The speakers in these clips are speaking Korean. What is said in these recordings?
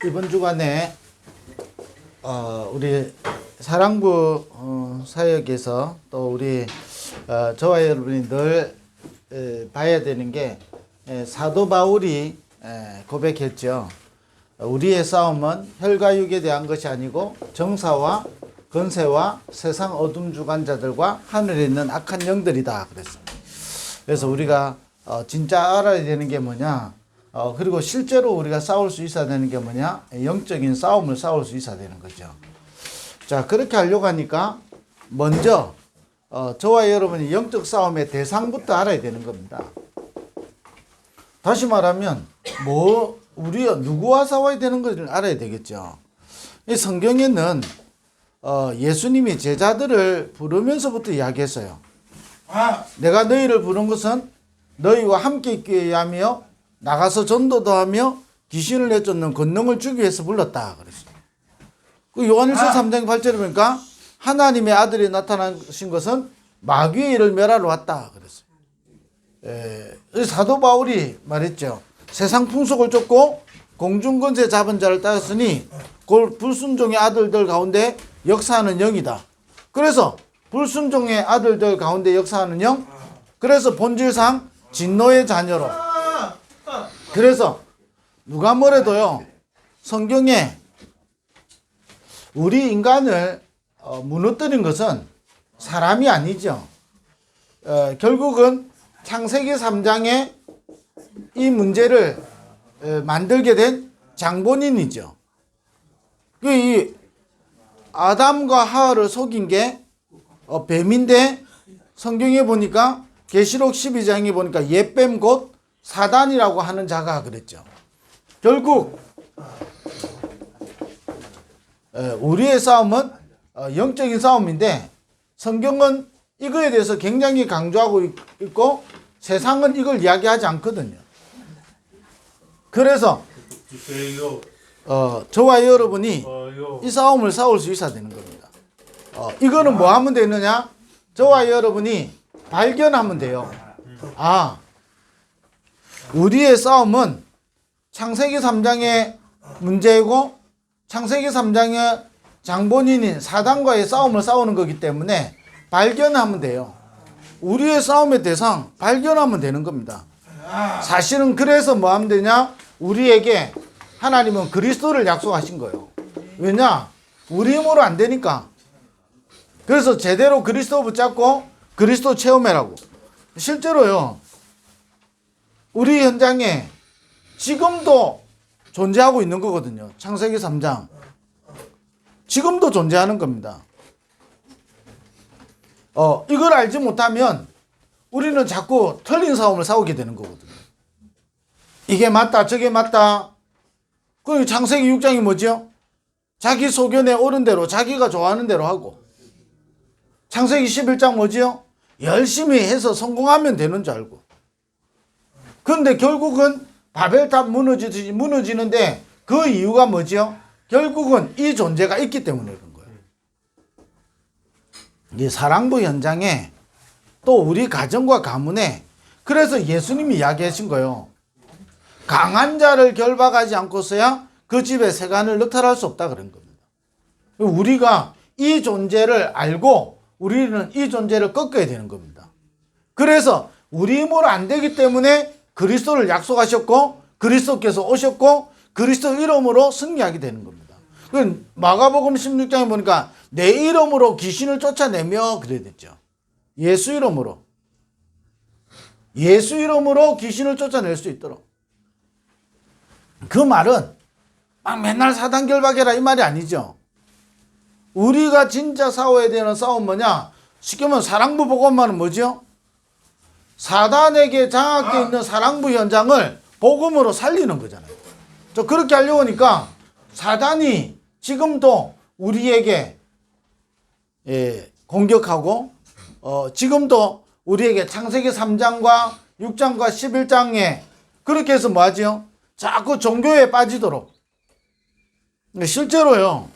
이번 주간에 우리 사랑부 사역에서 또 우리 저와 여러분이 늘 봐야 되는 게 사도 바울이 고백했죠. 우리의 싸움은 혈과 육에 대한 것이 아니고 정사와 권세와 세상 어둠 주관자들과 하늘에 있는 악한 영들이다 그랬습니다. 그래서 우리가 진짜 알아야 되는 게 뭐냐, 그리고 실제로 우리가 싸울 수 있어야 되는 게 뭐냐, 영적인 싸움을 싸울 수 있어야 되는 거죠. 자, 그렇게 하려고 하니까 먼저 저와 여러분이 영적 싸움의 대상부터 알아야 되는 겁니다. 다시 말하면 우리가 누구와 싸워야 되는 것을 알아야 되겠죠. 이 성경에는 예수님이 제자들을 부르면서부터 이야기했어요. 내가 너희를 부른 것은 너희와 함께 있기 위하며 나가서 전도도 하며 귀신을 내쫓는 권능을 주기 위해서 불렀다 그랬어요. 그 요한일서 3장 8절에 보니까 하나님의 아들이 나타나신 것은 마귀의 일을 멸하러 왔다 그랬어요. 사도 바울이 말했죠. 세상 풍속을 쫓고 공중권세 잡은 자를 따랐으니 곧 불순종의 아들들 가운데 역사하는 영이다. 그래서 불순종의 아들들 가운데 역사하는 영, 그래서 본질상 진노의 자녀로. 그래서 누가 뭐래도요, 성경에 우리 인간을 무너뜨린 것은 사람이 아니죠. 결국은 창세기 3장에 이 문제를 만들게 된 장본인이죠. 이 아담과 하와를 속인 게 뱀인데, 성경에 보니까 계시록 12장에 보니까 옛뱀 곧 사단이라고 하는 자가 그랬죠. 결국 우리의 싸움은 영적인 싸움인데, 성경은 이거에 대해서 굉장히 강조하고 있고 세상은 이걸 이야기하지 않거든요. 그래서 저와 여러분이 이 싸움을 싸울 수 있어야 되는 겁니다. 이거는 뭐 하면 되느냐? 저와 여러분이 발견하면 돼요. 우리의 싸움은 창세기 3장의 문제이고 창세기 3장의 장본인인 사단과의 싸움을 싸우는 거기 때문에 발견하면 돼요. 우리의 싸움의 대상 발견하면 되는 겁니다. 사실은 그래서 뭐 하면 되냐? 우리에게 하나님은 그리스도를 약속하신 거예요. 왜냐? 우리 힘으로 안 되니까. 그래서 제대로 그리스도 붙잡고 그리스도 체험해라고. 실제로요, 우리 현장에 지금도 존재하고 있는 거거든요. 창세기 3장. 지금도 존재하는 겁니다. 이걸 알지 못하면 우리는 자꾸 틀린 싸움을 싸우게 되는 거거든요. 이게 맞다, 저게 맞다. 그 창세기 6장이 뭐죠? 자기 소견에 옳은 대로, 자기가 좋아하는 대로 하고. 창세기 11장 뭐지요? 열심히 해서 성공하면 되는 줄 알고. 그런데 결국은 바벨탑 무너지는데 그 이유가 뭐지요? 결국은 이 존재가 있기 때문에 그런 거예요. 이 사랑부 현장에 또 우리 가정과 가문에, 그래서 예수님이 이야기하신 거예요. 강한 자를 결박하지 않고서야 그 집의 세간을 넉탈할 수 없다 그런 겁니다. 우리가 이 존재를 알고 우리는 이 존재를 꺾어야 되는 겁니다. 그래서 우리 힘으로 안 되기 때문에 그리스도를 약속하셨고 그리스도께서 오셨고 그리스도 이름으로 승리하게 되는 겁니다. 마가복음 16장에 보니까 내 이름으로 귀신을 쫓아내며 그래야 됐죠. 예수 이름으로 귀신을 쫓아낼 수 있도록. 그 말은 막 맨날 사단 결박해라 이 말이 아니죠. 우리가 진짜 싸워야 되는 싸움 뭐냐? 쉽게 말하면 사랑부 복음만은 뭐죠? 사단에게 장악되어 있는 사랑부 현장을 복음으로 살리는 거잖아요. 저 그렇게 하려고 하니까 사단이 지금도 우리에게 공격하고 지금도 우리에게 창세기 3장과 6장과 11장에 그렇게 해서 뭐 하죠? 자꾸 종교에 빠지도록. 실제로요,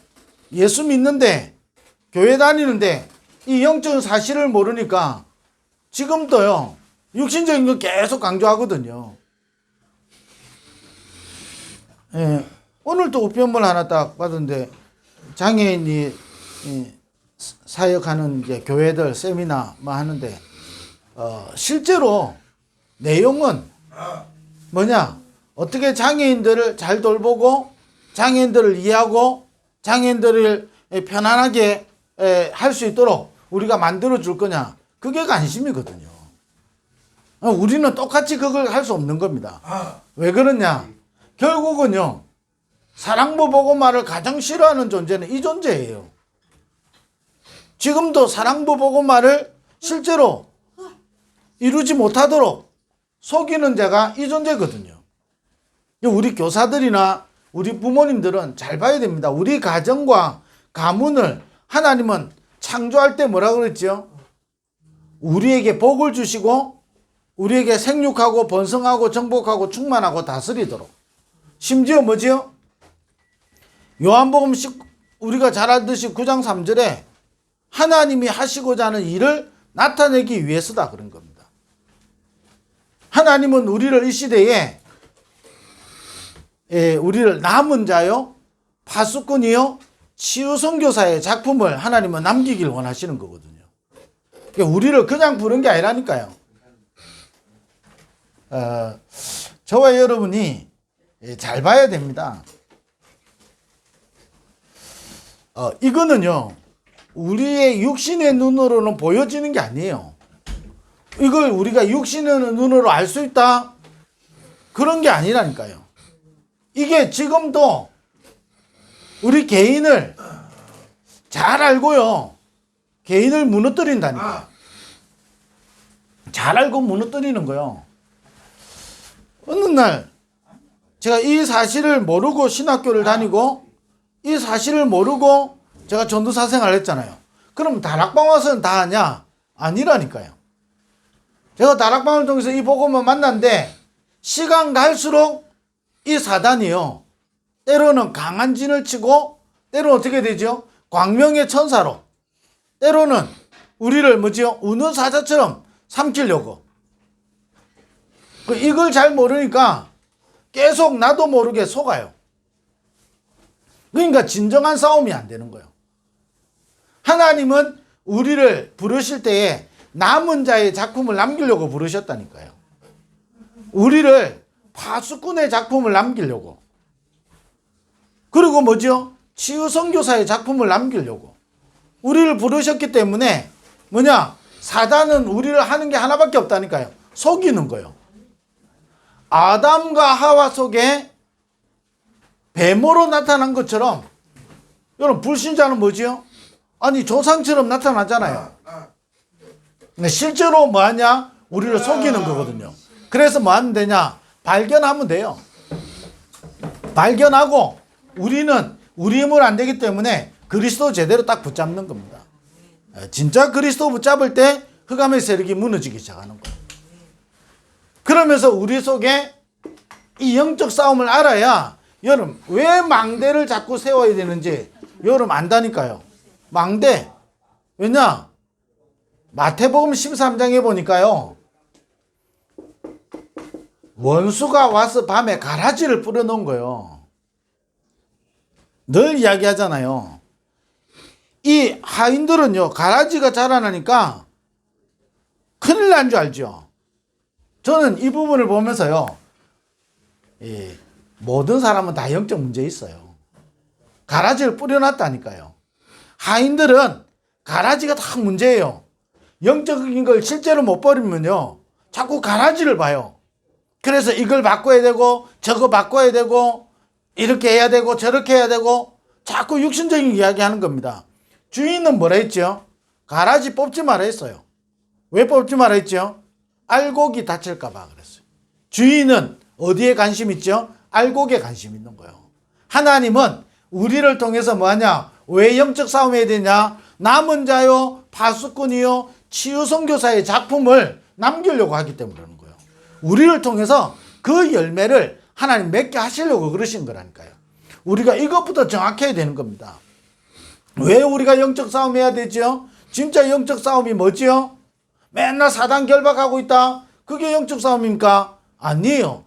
예수 믿는데 교회 다니는데 이 영적인 사실을 모르니까 지금도요 육신적인 거 계속 강조하거든요. 오늘 또 우편물 하나 딱 받았는데 장애인이 사역하는 이제 교회들 세미나 뭐 하는데 실제로 내용은 뭐냐? 어떻게 장애인들을 잘 돌보고 장애인들을 이해하고 장애인들을 편안하게 할 수 있도록 우리가 만들어 줄 거냐? 그게 관심이거든요. 우리는 똑같이 그걸 할 수 없는 겁니다. 왜 그러냐? 결국은요, 사랑부 복음화를 가장 싫어하는 존재는 이 존재예요. 지금도 사랑부 복음화를 실제로 이루지 못하도록 속이는 자가 이 존재거든요. 우리 교사들이나 우리 부모님들은 잘 봐야 됩니다. 우리 가정과 가문을 하나님은 창조할 때 뭐라 그랬죠? 우리에게 복을 주시고 우리에게 생육하고 번성하고 정복하고 충만하고 다스리도록. 심지어 뭐지요? 요한복음 우리가 잘 알듯이 9장 3절에 하나님이 하시고자 하는 일을 나타내기 위해서다 그런 겁니다. 하나님은 우리를 이 시대에 우리를 남은 자요, 파수꾼이요, 치유선교사의 작품을 하나님은 남기길 원하시는 거거든요. 그러니까 우리를 그냥 부른 게 아니라니까요. 저와 여러분이 잘 봐야 됩니다. 이거는요, 우리의 육신의 눈으로는 보여지는 게 아니에요. 이걸 우리가 육신의 눈으로 알 수 있다? 그런 게 아니라니까요. 이게 지금도 우리 개인을 잘 알고요, 개인을 무너뜨린다니까요. 잘 알고 무너뜨리는 거요. 어느 날 제가 이 사실을 모르고 신학교를 다니고 이 사실을 모르고 제가 전도사 생활을 했잖아요. 그럼 다락방 와서는 다 아냐? 아니라니까요. 제가 다락방을 통해서 이 복음을 만났는데 시간 갈수록 이 사단이요, 때로는 강한 진을 치고 때로는 어떻게 되죠? 광명의 천사로, 때로는 우리를 뭐지요? 우는 사자처럼 삼키려고. 이걸 잘 모르니까 계속 나도 모르게 속아요. 그러니까 진정한 싸움이 안 되는 거예요. 하나님은 우리를 부르실 때에 남은 자의 작품을 남기려고 부르셨다니까요. 우리를 파수꾼의 작품을 남기려고. 그리고 뭐죠? 치유선교사의 작품을 남기려고. 우리를 부르셨기 때문에 뭐냐? 사단은 우리를 하는 게 하나밖에 없다니까요. 속이는 거예요. 아담과 하와 속에 뱀으로 나타난 것처럼, 여러분 불신자는 뭐지요? 아니 조상처럼 나타나잖아요. 근데 실제로 뭐하냐? 우리를 속이는 거거든요. 그래서 뭐 하면 되냐? 발견하면 돼요. 발견하고 우리는 우리 힘은 안 되기 때문에 그리스도 제대로 딱 붙잡는 겁니다. 진짜 그리스도 붙잡을 때 흑암의 세력이 무너지기 시작하는 거예요. 그러면서 우리 속에 이 영적 싸움을 알아야, 여러분 왜 망대를 자꾸 세워야 되는지 여러분 안다니까요. 망대. 왜냐? 마태복음 13장에 보니까요, 원수가 와서 밤에 가라지를 뿌려놓은 거예요. 늘 이야기하잖아요. 이 하인들은요, 가라지가 자라나니까 큰일 난 줄 알죠. 저는 이 부분을 보면서요, 모든 사람은 다 영적 문제 있어요. 가라지를 뿌려놨다니까요. 하인들은 가라지가 다 문제예요. 영적인 걸 실제로 못 버리면요, 자꾸 가라지를 봐요. 그래서 이걸 바꿔야 되고 저거 바꿔야 되고 이렇게 해야 되고 저렇게 해야 되고 자꾸 육신적인 이야기 하는 겁니다. 주인은 뭐라 했죠? 가라지 뽑지 마라 했어요. 왜 뽑지 마라 했죠? 알곡이 다칠까 봐 그랬어요. 주인은 어디에 관심 있죠? 알곡에 관심 있는 거예요. 하나님은 우리를 통해서 뭐하냐? 왜 영적 싸움 해야 되냐? 남은 자요, 파수꾼이요, 치유선교사의 작품을 남기려고 하기 때문에 그러는 거예요. 우리를 통해서 그 열매를 하나님 맺게 하시려고 그러신 거라니까요. 우리가 이것부터 정확해야 되는 겁니다. 왜 우리가 영적 싸움 해야 되죠? 진짜 영적 싸움이 뭐지요? 맨날 사단 결박하고 있다? 그게 영적 싸움입니까? 아니에요.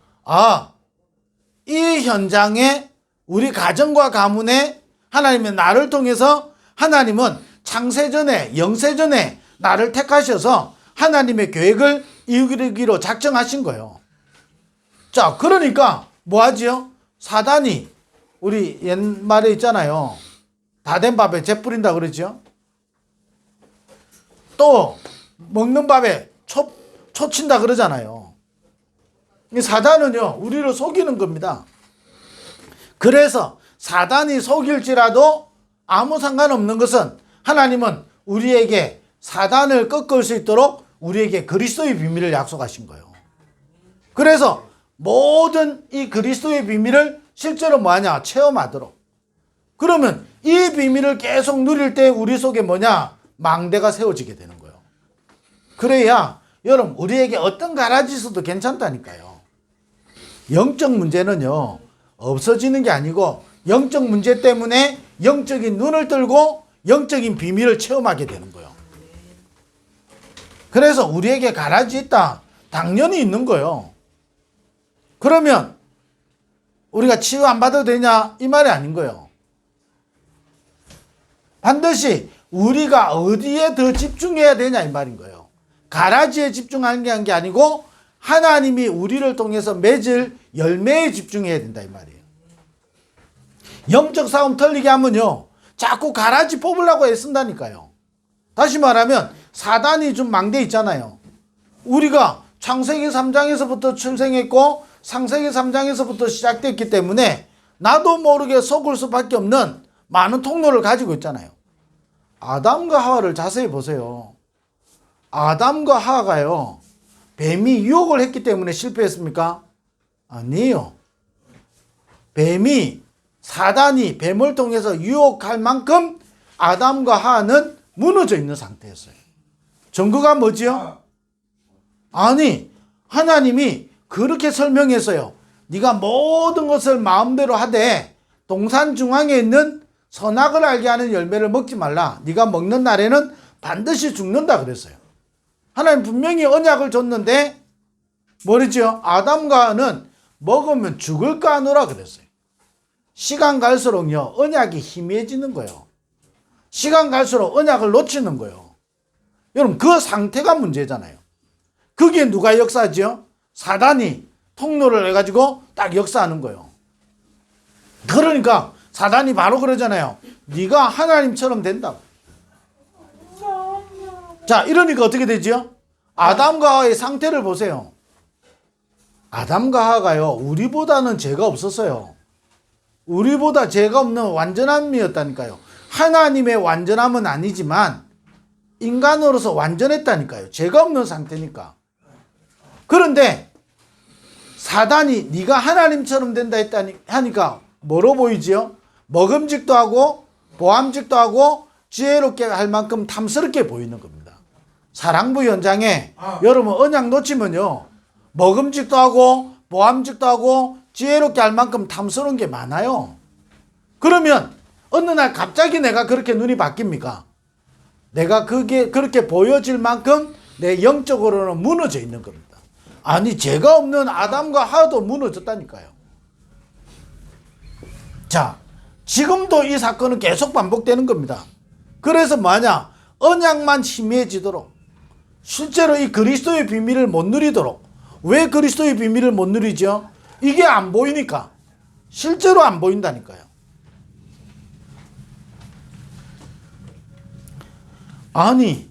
이 현장에 우리 가정과 가문에 하나님의 나를 통해서 하나님은 창세전에 영세전에 나를 택하셔서 하나님의 계획을 이루기로 작정하신 거예요. 자, 그러니까 뭐 하지요? 사단이 우리 옛말에 있잖아요. 다 된 밥에 재 뿌린다 그러죠. 또 먹는 밥에 초 친다 그러잖아요. 이 사단은요, 우리를 속이는 겁니다. 그래서 사단이 속일지라도 아무 상관없는 것은 하나님은 우리에게 사단을 꺾을 수 있도록 우리에게 그리스도의 비밀을 약속하신 거예요. 그래서 모든 이 그리스도의 비밀을 실제로 뭐하냐? 체험하도록. 그러면 이 비밀을 계속 누릴 때 우리 속에 뭐냐? 망대가 세워지게 되는 거예요. 그래야 여러분 우리에게 어떤 가라지 있어도 괜찮다니까요. 영적 문제는요, 없어지는 게 아니고 영적 문제 때문에 영적인 눈을 들고 영적인 비밀을 체험하게 되는 거예요. 그래서 우리에게 가라지 있다. 당연히 있는 거예요. 그러면 우리가 치유 안 받아도 되냐? 이 말이 아닌 거예요. 반드시 우리가 어디에 더 집중해야 되냐 이 말인 거예요. 가라지에 집중하는 게 아니고 하나님이 우리를 통해서 맺을 열매에 집중해야 된다 이 말이에요. 영적 싸움 털리게 하면요, 자꾸 가라지 뽑으려고 애쓴다니까요. 다시 말하면 사단이 준 망대 있잖아요. 우리가 창세기 3장에서부터 출생했고 창세기 3장에서부터 시작됐기 때문에 나도 모르게 속을 수밖에 없는 많은 통로를 가지고 있잖아요. 아담과 하와를 자세히 보세요. 아담과 하와가요, 뱀이 유혹을 했기 때문에 실패했습니까? 아니에요. 사단이 뱀을 통해서 유혹할 만큼 아담과 하와는 무너져 있는 상태였어요. 증거가 뭐지요? 아니, 하나님이 그렇게 설명했어요. 네가 모든 것을 마음대로 하되 동산 중앙에 있는 선악을 알게 하는 열매를 먹지 말라. 네가 먹는 날에는 반드시 죽는다 그랬어요. 하나님 분명히 언약을 줬는데 뭐랬죠? 아담과 하와는 먹으면 죽을까 하노라 그랬어요. 시간 갈수록요, 언약이 희미해지는 거예요. 시간 갈수록 언약을 놓치는 거예요. 여러분, 그 상태가 문제잖아요. 그게 누가 역사하죠? 사단이 통로를 해가지고 딱 역사하는 거예요. 그러니까 사단이 바로 그러잖아요. 네가 하나님처럼 된다고. 자, 이러니까 어떻게 되죠? 아담과 하와의 상태를 보세요. 아담과 하와가요, 우리보다는 죄가 없었어요. 우리보다 죄가 없는 완전함이었다니까요. 하나님의 완전함은 아니지만 인간으로서 완전했다니까요. 죄가 없는 상태니까. 그런데 사단이 네가 하나님처럼 된다 하니까 뭐로 보이지요? 먹음직도 하고 보암직도 하고 지혜롭게 할 만큼 탐스럽게 보이는 겁니다. 사랑부 현장에 여러분 언약 놓치면요, 먹음직도 하고 보암직도 하고 지혜롭게 할 만큼 탐스러운 게 많아요. 그러면 어느 날 갑자기 내가 그렇게 눈이 바뀝니까? 내가 그게 그렇게 보여질 만큼 내 영적으로는 무너져 있는 겁니다. 아니, 죄가 없는 아담과 하와도 무너졌다니까요. 자, 지금도 이 사건은 계속 반복되는 겁니다. 그래서 뭐냐? 언약만 희미해지도록, 실제로 이 그리스도의 비밀을 못 누리도록. 왜 그리스도의 비밀을 못 누리죠? 이게 안 보이니까. 실제로 안 보인다니까요. 아니,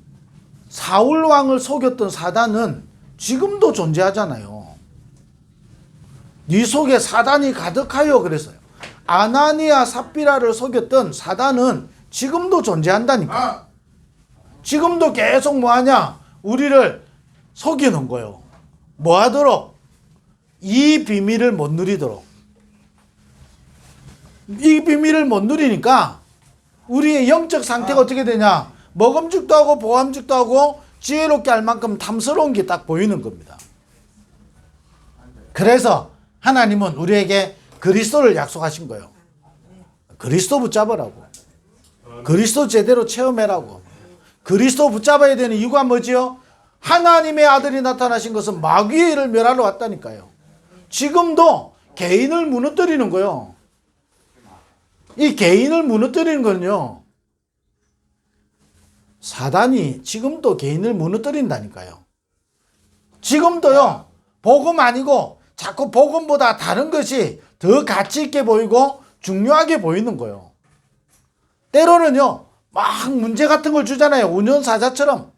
사울 왕을 속였던 사단은 지금도 존재하잖아요. 네 속에 사단이 가득하여 그랬어요. 아나니아 삽비라를 속였던 사단은 지금도 존재한다니까. 지금도 계속 뭐하냐? 우리를 속이는 거예요. 뭐 하도록? 이 비밀을 못 누리도록. 이 비밀을 못 누리니까 우리의 영적 상태가 어떻게 되냐? 먹음직도 하고 보암직도 하고 지혜롭게 할 만큼 탐스러운 게 딱 보이는 겁니다. 그래서 하나님은 우리에게 그리스도를 약속하신 거예요. 그리스도 붙잡으라고. 그리스도 제대로 체험해라고. 그리스도 붙잡아야 되는 이유가 뭐지요? 하나님의 아들이 나타나신 것은 마귀의 일을 멸하러 왔다니까요. 지금도 개인을 무너뜨리는 거예요. 이 개인을 무너뜨리는 거는요, 사단이 지금도 개인을 무너뜨린다니까요. 지금도요, 복음 아니고 자꾸 복음보다 다른 것이 더 가치 있게 보이고 중요하게 보이는 거예요. 때로는요, 막 문제 같은 걸 주잖아요. 운전사자처럼.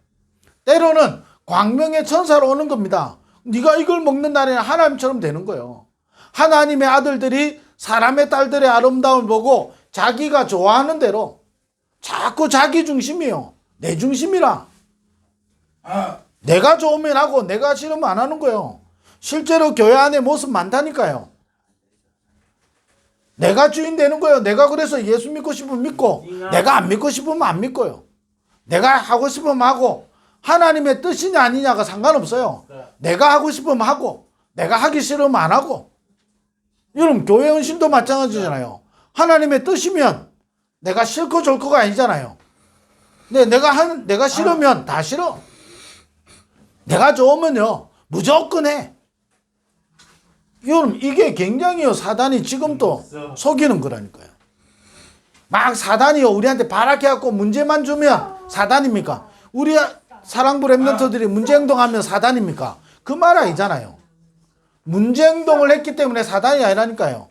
때로는 광명의 천사로 오는 겁니다. 네가 이걸 먹는 날에는 하나님처럼 되는 거예요. 하나님의 아들들이 사람의 딸들의 아름다움을 보고 자기가 좋아하는 대로 자꾸 자기 중심이에요. 내 중심이라. 내가 좋으면 하고 내가 싫으면 안 하는 거예요. 실제로 교회 안에 모습 많다니까요. 내가 주인 되는 거예요. 내가 그래서 예수 믿고 싶으면 믿고 내가 안 믿고 싶으면 안 믿고요. 내가 하고 싶으면 하고 하나님의 뜻이냐 아니냐가 상관없어요. 내가 하고 싶으면 하고 내가 하기 싫으면 안 하고. 여러분 교회 헌신도 마찬가지잖아요. 하나님의 뜻이면 내가 싫고 좋고가 아니잖아요. 근데 내가 싫으면 다 싫어. 내가 좋으면요 무조건 해. 여러분 이게 굉장히 사단이 지금도 속이는 거라니까요. 막 사단이요 우리한테 바라게 갖고 문제만 주면 사단입니까? 우리 사랑부 랩런트들이 문제행동하면 사단입니까? 그 말 아니잖아요. 문제행동을 했기 때문에 사단이 아니라니까요.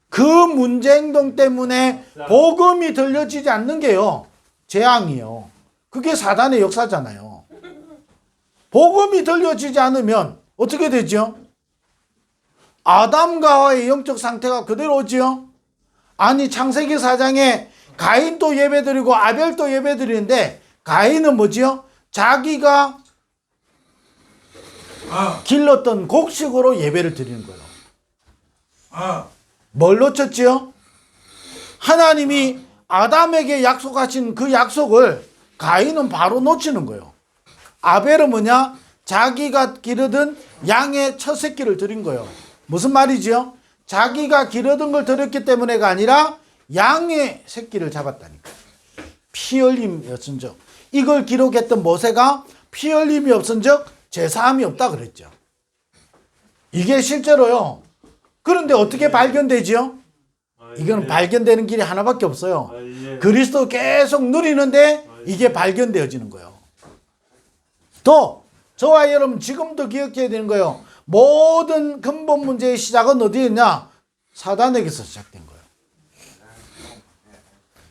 그 문제행동 때문에 복음이 들려지지 않는 게요 재앙이요. 그게 사단의 역사잖아요. 복음이 들려지지 않으면 어떻게 되죠? 아담과 하와의 영적 상태가 그대로 오지요. 아니 창세기 4장에 가인도 예배드리고 아벨도 예배드리는데 가인은 뭐지요? 자기가 길렀던 곡식으로 예배를 드리는 거예요. 뭘 놓쳤지요? 하나님이 아담에게 약속하신 그 약속을 가인은 바로 놓치는 거예요. 아벨은 뭐냐? 자기가 기르던 양의 첫 새끼를 드린 거예요. 무슨 말이지요? 자기가 기르던 걸 드렸기 때문에가 아니라 양의 새끼를 잡았다니까. 피 흘림이었은즉 이걸 기록했던 모세가 피 흘림이 없은즉 제사함이 없다 그랬죠. 이게 실제로요. 그런데 어떻게 발견되지요? 이거는 발견되는 길이 하나밖에 없어요. 그리스도 계속 누리는데 이게 발견되어지는 거예요. 또 저와 여러분 지금도 기억해야 되는 거예요. 모든 근본 문제의 시작은 어디였냐? 사단에게서 시작된 거예요.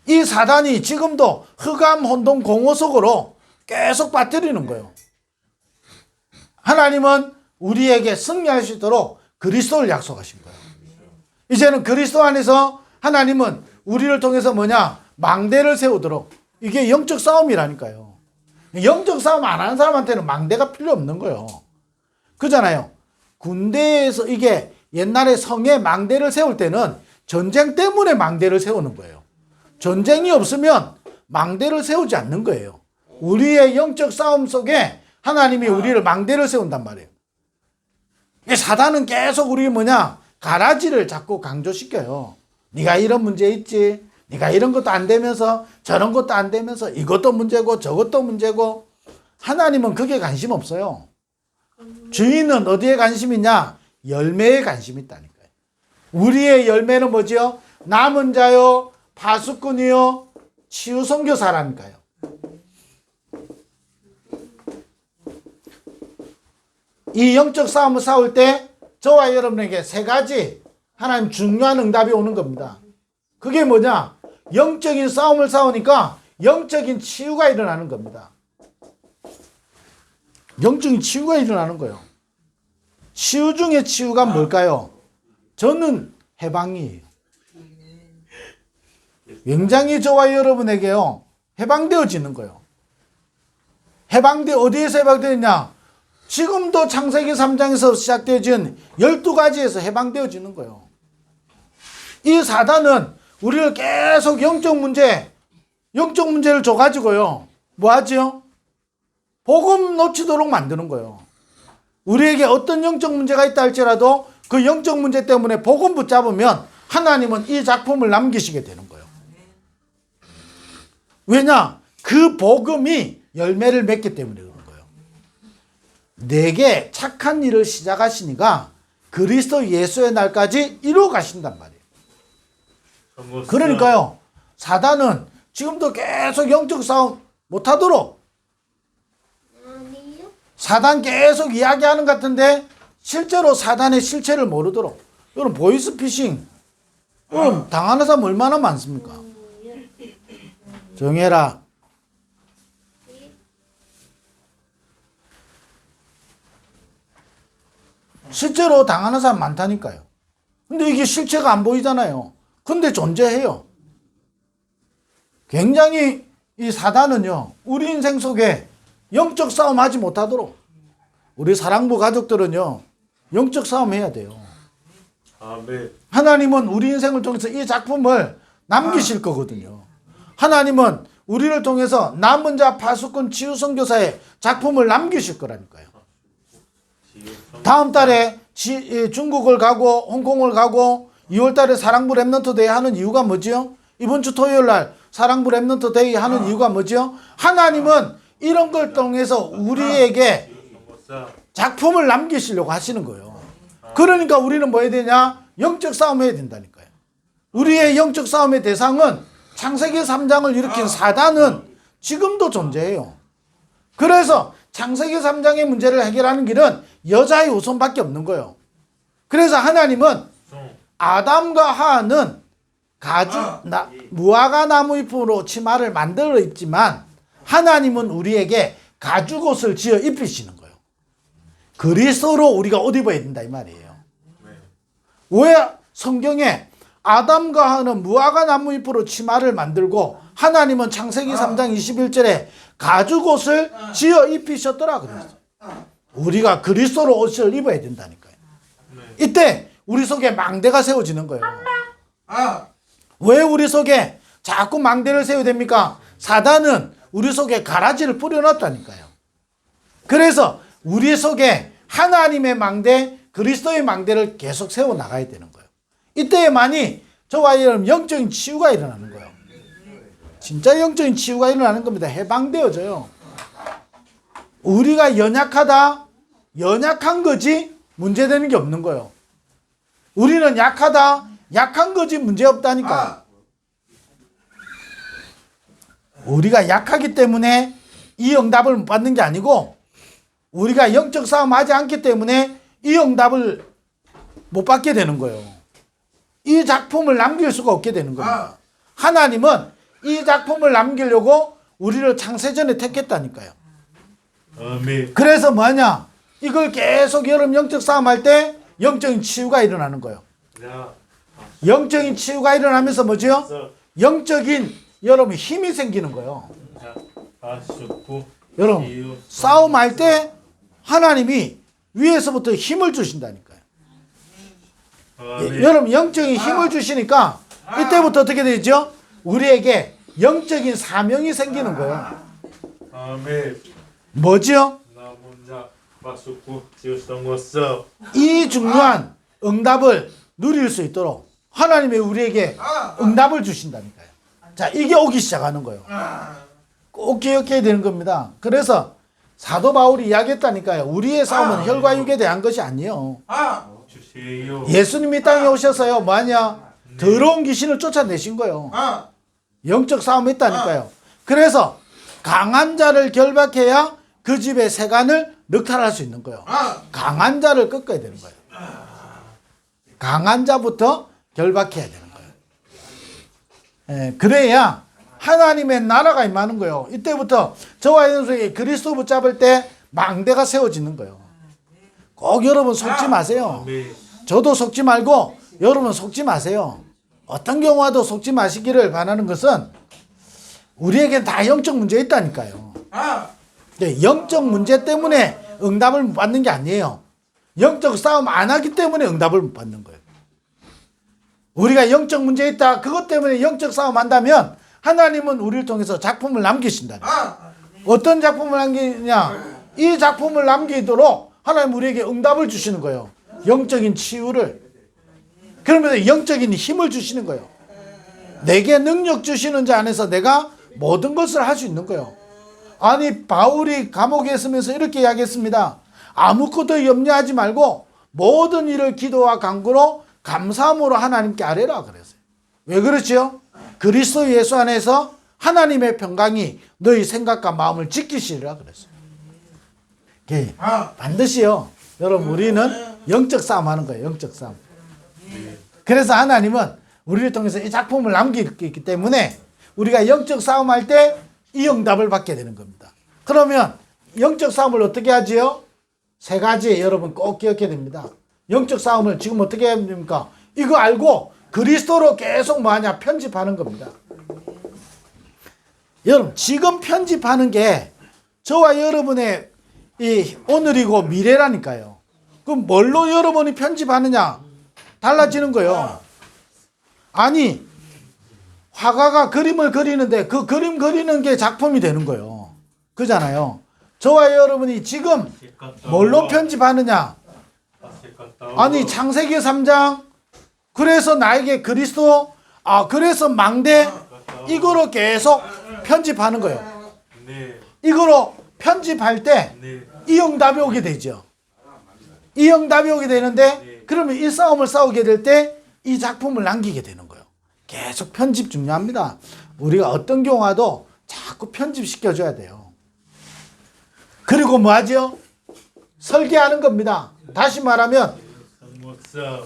이 사단이 지금도 흑암 혼돈 공허 속으로 계속 빠뜨리는 거예요. 하나님은 우리에게 승리할 수 있도록 그리스도를 약속하신 거예요. 이제는 그리스도 안에서 하나님은 우리를 통해서 뭐냐? 망대를 세우도록. 이게 영적 싸움이라니까요. 영적 싸움 안 하는 사람한테는 망대가 필요 없는 거예요. 그잖아요. 군대에서 이게 옛날에 성에 망대를 세울 때는 전쟁 때문에 망대를 세우는 거예요. 전쟁이 없으면 망대를 세우지 않는 거예요. 우리의 영적 싸움 속에 하나님이 우리를 망대를 세운단 말이에요. 사단은 계속 우리 뭐냐? 가라지를 자꾸 강조시켜요. 네가 이런 문제 있지. 네가 이런 것도 안 되면서 저런 것도 안 되면서 이것도 문제고 저것도 문제고. 하나님은 그게 관심 없어요. 주인은 어디에 관심 있냐? 열매에 관심이 있다니까요. 우리의 열매는 뭐지요? 남은 자요, 파수꾼이요, 치유 선교사라니까요. 이 영적 싸움을 싸울 때 저와 여러분에게 세 가지 하나님 중요한 응답이 오는 겁니다. 그게 뭐냐? 영적인 싸움을 싸우니까 영적인 치유가 일어나는 겁니다. 영적인 치유가 일어나는 거예요. 치유 중에 치유가 뭘까요? 저는 해방이에요. 굉장히 저와 여러분에게요 해방되어지는 거예요. 어디에서 해방되느냐? 지금도 창세기 3장에서 시작되어진 12가지에서 해방되어지는 거예요. 이 사단은 우리를 계속 영적 문제를 줘가지고요 뭐 하죠? 복음 놓치도록 만드는 거예요. 우리에게 어떤 영적 문제가 있다 할지라도 그 영적 문제 때문에 복음 붙잡으면 하나님은 이 작품을 남기시게 되는 거예요. 왜냐? 그 복음이 열매를 맺기 때문에 그런 거예요. 내게 착한 일을 시작하시니까 그리스도 예수의 날까지 이루어 가신단 말이에요. 그러니까요. 사단은 지금도 계속 영적 싸움 못하도록 사단 계속 이야기하는 것 같은데 실제로 사단의 실체를 모르도록. 여러분 보이스피싱 여러분 당하는 사람 얼마나 많습니까? 정해라. 실제로 당하는 사람 많다니까요. 근데 이게 실체가 안 보이잖아요. 근데 존재해요. 굉장히 이 사단은요, 우리 인생 속에 영적 싸움 하지 못하도록 우리 사랑부 가족들은요, 영적 싸움 해야 돼요. 아멘. 하나님은 우리 인생을 통해서 이 작품을 남기실 거거든요. 하나님은 우리를 통해서 남은 자 파수꾼 치유 선교사의 작품을 남기실 거라니까요. 다음 달에 중국을 가고 홍콩을 가고 2월 달에 사랑부 랩넌트 데이 하는 이유가 뭐지요? 이번 주 토요일 날 사랑부 랩넌트 데이 하는 이유가 뭐지요? 하나님은 이런 걸 통해서 우리에게 작품을 남기시려고 하시는 거예요. 그러니까 우리는 뭐 해야 되냐? 영적 싸움 해야 된다니까요. 우리의 영적 싸움의 대상은 창세기 3장을 일으킨 사단은 지금도 존재해요. 그래서 창세기 3장의 문제를 해결하는 길은 여자의 후손밖에 없는 거예요. 그래서 하나님은 아담과 하와는 무화과 나무 잎으로 치마를 만들어 입지만 하나님은 우리에게 가죽옷을 지어 입히시는 거예요. 그리스도로 우리가 옷 입어야 된다 이 말이에요. 왜 성경에 아담과 하와는 무화과 나무 잎으로 치마를 만들고 하나님은 창세기 3장 21절에 가죽옷을 지어 입히셨더라 그랬어요. 우리가 그리스도로 옷을 입어야 된다니까요. 이때 우리 속에 망대가 세워지는 거예요. 왜 우리 속에 자꾸 망대를 세워야 됩니까? 사단은 우리 속에 가라지를 뿌려놨다니까요. 그래서 우리 속에 하나님의 망대, 그리스도의 망대를 계속 세워나가야 되는 거예요. 이때에만이 저와 여러분 영적인 치유가 일어나는 거예요. 진짜 영적인 치유가 일어나는 겁니다. 해방되어져요. 우리가 연약하다, 연약한 거지 문제되는 게 없는 거예요. 우리는 약하다, 약한 거지 문제 없다니까요. 우리가 약하기 때문에 이 응답을 못 받는 게 아니고 우리가 영적 싸움 하지 않기 때문에 이 응답을 못 받게 되는 거예요. 이 작품을 남길 수가 없게 되는 겁니다. 하나님은 이 작품을 남기려고 우리를 창세전에 택했다니까요. 아멘. 그래서 뭐하냐? 이걸 계속 여러분 영적 싸움 할 때 영적인 치유가 일어나는 거예요. 영적인 치유가 일어나면서 뭐죠? 영적인 여러분 힘이 생기는 거예요. 여러분 싸움할 때 하나님이 위에서부터 힘을 주신다니까요. 여러분 영적인 힘을 주시니까 이때부터 어떻게 되죠? 우리에게 영적인 사명이 생기는 거예요. 아멘. 뭐지요? 이 중요한 응답을 누릴 수 있도록 하나님이 우리에게 응답을 주신다니까요. 자, 이게 오기 시작하는 거예요. 꼭 기억해야 되는 겁니다. 그래서 사도 바울이 이야기했다니까요. 우리의 싸움은 혈과 육에 대한 것이 아니에요. 예수님이 땅에 오셔서요. 뭐하냐? 더러운 귀신을 쫓아내신 거예요. 영적 싸움을 했다니까요. 그래서 강한 자를 결박해야 그 집의 세간을 늑탈할 수 있는 거예요. 강한 자를 꺾어야 되는 거예요. 강한 자부터 결박해야 되는 거예요. 예, 그래야 하나님의 나라가 임하는 거예요. 이때부터 저와 여러분이 그리스도 붙잡을 때 망대가 세워지는 거예요. 꼭 여러분 속지 마세요. 저도 속지 말고 여러분 속지 마세요. 어떤 경우와도 속지 마시기를 바라는 것은 우리에겐 다 영적 문제 있다니까요. 네, 영적 문제 때문에 응답을 못 받는 게 아니에요. 영적 싸움 안 하기 때문에 응답을 못 받는 거예요. 우리가 영적 문제 있다. 그것 때문에 영적 싸움 한다면 하나님은 우리를 통해서 작품을 남기신다. 어떤 작품을 남기냐? 이 작품을 남기도록 하나님 우리에게 응답을 주시는 거예요. 영적인 치유를. 그러면서 영적인 힘을 주시는 거예요. 내게 능력 주시는 자 안에서 내가 모든 것을 할 수 있는 거예요. 아니 바울이 감옥에 있으면서 이렇게 이야기했습니다. 아무것도 염려하지 말고 모든 일을 기도와 간구로 감사함으로 하나님께 아뢰라 그랬어요. 왜 그렇지요? 그리스도 예수 안에서 하나님의 평강이 너희 생각과 마음을 지키시리라 그랬어요. 예, 반드시요. 여러분 우리는 영적 싸움 하는 거예요. 영적 싸움. 그래서 하나님은 우리를 통해서 이 작품을 남기기 때문에 우리가 영적 싸움할 때 이 응답을 받게 되는 겁니다. 그러면 영적 싸움을 어떻게 하지요? 세 가지 여러분 꼭 기억해야 됩니다. 영적 싸움을 지금 어떻게 해야 됩니까? 이거 알고 그리스도로 계속 뭐하냐? 편집하는 겁니다. 여러분 지금 편집하는 게 저와 여러분의 이 오늘이고 미래라니까요. 그럼 뭘로 여러분이 편집하느냐? 달라지는 거예요. 아니 화가가 그림을 그리는데 그 그림 그리는 게 작품이 되는 거예요. 그잖아요. 저와 여러분이 지금 뭘로 편집하느냐? 아니 창세기 3장 그래서 나에게 그리스도 그래서 망대 이거로 계속 편집하는 거예요. 이거로 편집할 때 이 응답이 오게 되죠. 이 응답이 오게 되는데 그러면 이 싸움을 싸우게 될 때 이 작품을 남기게 되는 거예요. 계속 편집 중요합니다. 우리가 어떤 경우와도 자꾸 편집시켜 줘야 돼요. 그리고 뭐 하죠? 설계하는 겁니다. 다시 말하면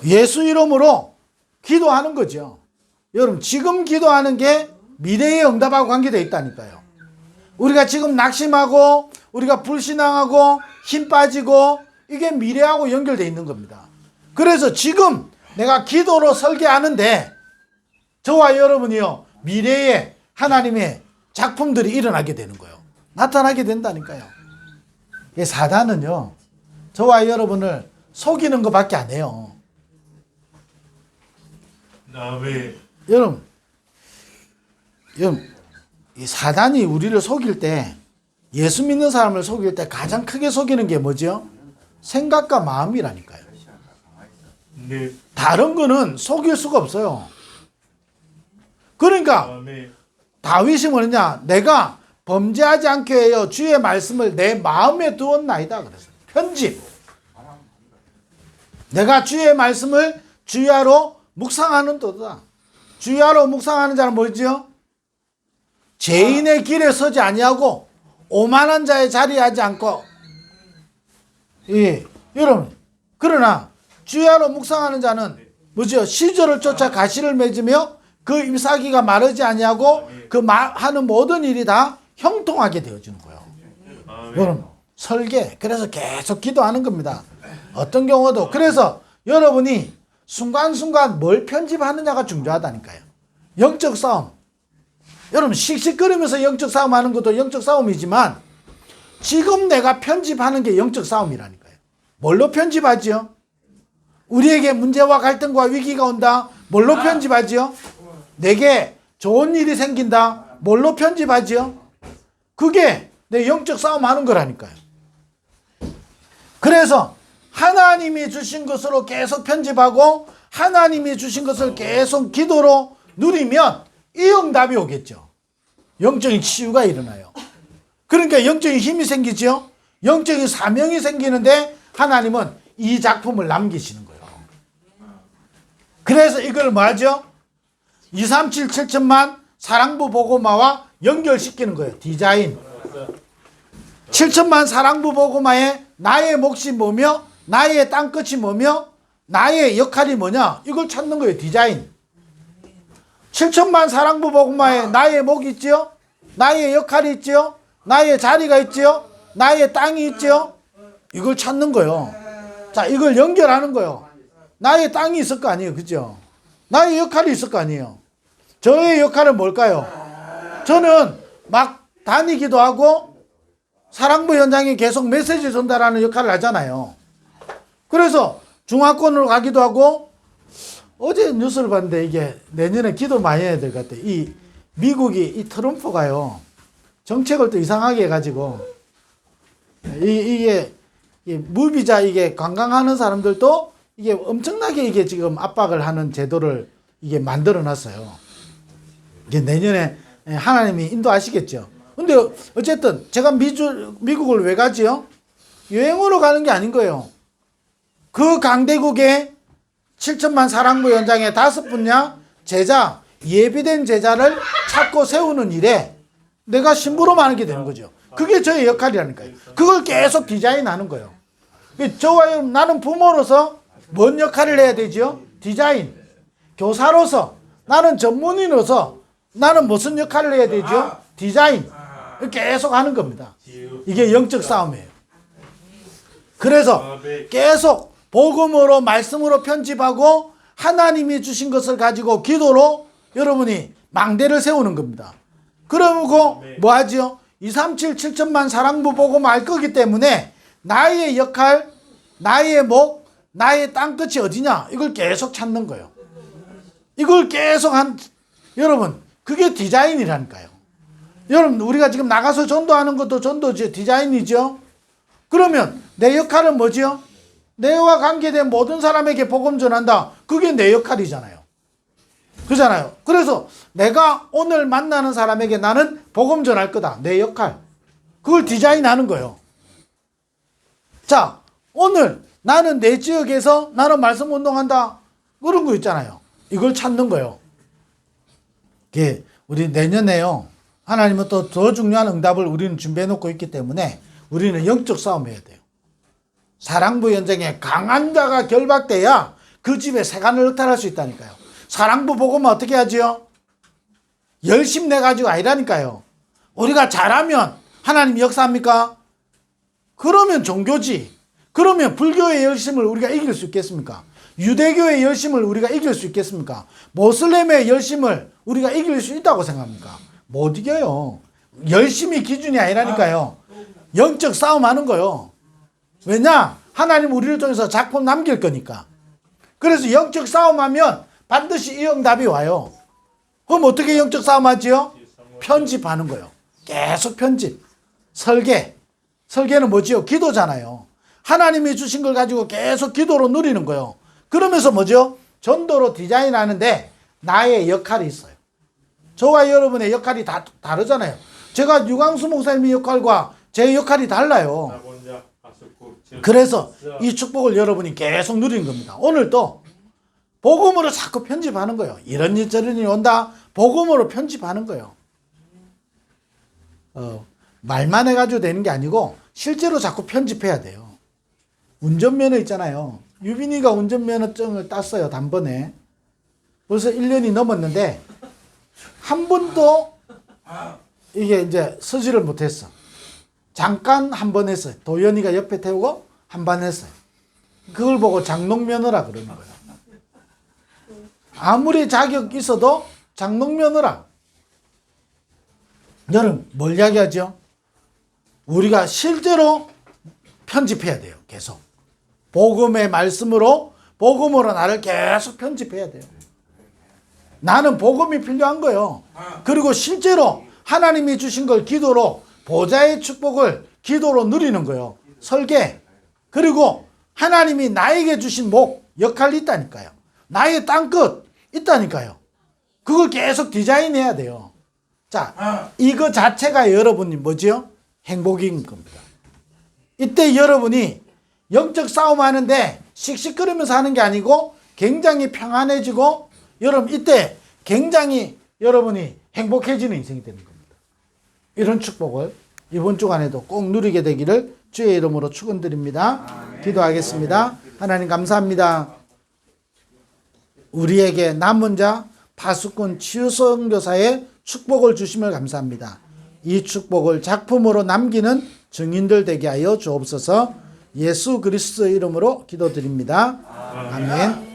예수 이름으로 기도하는 거죠. 여러분 지금 기도하는 게 미래의 응답하고 관계되어 있다니까요. 우리가 지금 낙심하고 우리가 불신앙하고 힘 빠지고 이게 미래하고 연결되어 있는 겁니다. 그래서 지금 내가 기도로 설계하는데 저와 여러분이요 미래에 하나님의 작품들이 일어나게 되는 거예요. 나타나게 된다니까요. 사단은요 저와 여러분을 속이는 것밖에 안 해요. 여러분 이 사단이 우리를 속일 때 예수 믿는 사람을 속일 때 가장 크게 속이는 게 뭐죠? 생각과 마음이라니까요. 다른 거는 속일 수가 없어요. 그러니까 다윗이 뭐냐? 내가 범죄하지 않게 하여 주의 말씀을 내 마음에 두었나이다 그랬어요. 편집. 내가 주의 말씀을 주야로 묵상하는 도다. 주야로 묵상하는 자는 뭐죠? 죄인의 길에 서지 아니하고 오만한 자의 자리에 하지 않고. 여러분 그러나 주야로 묵상하는 자는 뭐죠? 시절을 쫓아 가시를 맺으며 그 잎사귀가 마르지 아니하고 그 하는 모든 일이 다 형통하게 되어지는 거예요. 여러분 설계 그래서 계속 기도하는 겁니다. 어떤 경우도 그래서 여러분이 순간순간 뭘 편집하느냐가 중요하다니까요. 영적 싸움. 여러분 씩씩거리면서 영적 싸움 하는 것도 영적 싸움이지만 지금 내가 편집하는 게 영적 싸움이라니까요. 뭘로 편집하지요? 우리에게 문제와 갈등과 위기가 온다. 뭘로 편집하지요? 내게 좋은 일이 생긴다. 뭘로 편집하지요? 그게 내 영적 싸움 하는 거라니까요. 그래서 하나님이 주신 것으로 계속 편집하고 하나님이 주신 것을 계속 기도로 누리면 이 응답이 오겠죠. 영적인 치유가 일어나요. 그러니까 영적인 힘이 생기죠. 영적인 사명이 생기는데 하나님은 이 작품을 남기시는 거예요. 그래서 이걸 뭐 하죠? 237 7천만 사랑부 보고마와 연결시키는 거예요. 디자인. 7천만 사랑부 보고마에 나의 몫이 뭐며 나의 땅끝이 뭐며 나의 역할이 뭐냐 이걸 찾는 거예요. 디자인. 7천만 사랑부 보고마에 나의 몫이 있지요. 나의 역할이 있지요. 나의 자리가 있지요. 나의 땅이 있지요. 이걸 찾는 거예요. 자, 이걸 연결하는 거예요. 나의 땅이 있을 거 아니에요. 그죠? 나의 역할이 있을 거 아니에요. 저의 역할은 뭘까요? 저는 막 다니기도 하고 사랑부 현장에 계속 메시지 전달하는 역할을 하잖아요. 그래서 중화권으로 가기도 하고 어제 뉴스를 봤는데 이게 내년에 기도 많이 해야 될 것 같아요. 이 미국이 이 트럼프가요. 정책을 또 이상하게 해가지고 이게 무비자 이게 관광하는 사람들도 이게 엄청나게 이게 지금 압박을 하는 제도를 이게 만들어 놨어요. 이게 내년에 하나님이 인도하시겠죠. 근데 어쨌든 제가 미국을 왜 가지요? 여행으로 가는 게 아닌 거예요. 그 강대국의 7천만 사랑부 현장에 5분야 제자 예비된 제자를 찾고 세우는 일에 내가 심부름하는 게 되는 거죠. 그게 저의 역할이라니까요. 그걸 계속 디자인하는 거예요. 저와 여러분, 나는 부모로서 뭔 역할을 해야 되죠? 디자인. 교사로서, 나는 전문인으로서 나는 무슨 역할을 해야 되죠? 디자인. 계속 하는 겁니다. 이게 영적 싸움이에요. 그래서 계속 복음으로 말씀으로 편집하고 하나님이 주신 것을 가지고 기도로 여러분이 망대를 세우는 겁니다. 그러고 뭐 하죠? 237 7천만 사랑부 복음 알 거기 때문에 나의 역할, 나의 목, 나의 땅끝이 어디냐? 이걸 계속 찾는 거예요. 이걸 계속 여러분, 그게 디자인이라니까요. 여러분, 우리가 지금 나가서 전도하는 것도 전도죠. 디자인이죠. 그러면 내 역할은 뭐죠? 내와 관계된 모든 사람에게 복음 전한다. 그게 내 역할이잖아요. 그잖아요. 그래서 내가 오늘 만나는 사람에게 나는 복음 전할 거다. 내 역할. 그걸 디자인하는 거예요. 자, 오늘 나는 내 지역에서 나는 말씀 운동한다. 그런 거 있잖아요. 이걸 찾는 거예요. 이게 우리 내년에요. 하나님은 또 더 중요한 응답을 우리는 준비해 놓고 있기 때문에 우리는 영적 싸움 해야 돼요. 사랑부 현장에 강한 자가 결박돼야 그 집에 세간을 흑탈할 수 있다니까요. 사랑부 복음은 어떻게 하지요? 열심 내가지고 아니라니까요. 우리가 잘하면 하나님 역사합니까? 그러면 종교지. 그러면 불교의 열심을 우리가 이길 수 있겠습니까? 유대교의 열심을 우리가 이길 수 있겠습니까? 모슬렘의 열심을 우리가 이길 수 있다고 생각합니까? 못 이겨요. 열심이 기준이 아니라니까요. 영적 싸움하는 거요. 왜냐? 하나님 우리를 통해서 작품 남길 거니까. 그래서 영적 싸움하면 반드시 이 응답이 와요. 그럼 어떻게 영적 싸움하지요? 편집하는 거요. 계속 편집. 설계. 설계는 뭐지요? 기도잖아요. 하나님이 주신 걸 가지고 계속 기도로 누리는 거요. 그러면서 뭐죠? 전도로 디자인하는데 나의 역할이 있어요. 저와 여러분의 역할이 다 다르잖아요. 제가 유광수 목사님의 역할과 제 역할이 달라요. 그래서 이 축복을 여러분이 계속 누리는 겁니다. 오늘도 복음으로 자꾸 편집하는 거예요. 이런 일 저런 일이 온다. 복음으로 편집하는 거예요. 말만 해가지고 되는 게 아니고 실제로 자꾸 편집해야 돼요. 운전면허 있잖아요. 유빈이가 운전면허증을 땄어요. 단번에. 벌써 1년이 넘었는데 한 번도 이게 이제 서지를 못했어. 잠깐 한 번 했어요. 도연이가 옆에 태우고 한 번 했어요. 그걸 보고 장롱면허라 그러는 거예요. 아무리 자격 있어도 장롱면허라. 여러분 뭘 이야기하죠? 우리가 실제로 편집해야 돼요. 계속. 복음의 말씀으로 복음으로 나를 계속 편집해야 돼요. 나는 복음이 필요한 거예요. 그리고 실제로 하나님이 주신 걸 기도로 보좌의 축복을 기도로 누리는 거예요. 설계. 그리고 하나님이 나에게 주신 목, 역할이 있다니까요. 나의 땅끝 있다니까요. 그걸 계속 디자인해야 돼요. 자, 이거 자체가 여러분이 뭐지요? 행복인 겁니다. 이때 여러분이 영적 싸움하는데 씩씩거리면서 하는 게 아니고 굉장히 평안해지고 여러분 이때 굉장히 여러분이 행복해지는 인생이 되는 겁니다. 이런 축복을 이번 주간에도 꼭 누리게 되기를 주의 이름으로 축원드립니다. 기도하겠습니다. 하나님 감사합니다. 우리에게 남은 자 파수꾼 치유선교사의 축복을 주심을 감사합니다. 이 축복을 작품으로 남기는 증인들 되게 하여 주옵소서. 예수 그리스도의 이름으로 기도드립니다. 아멘.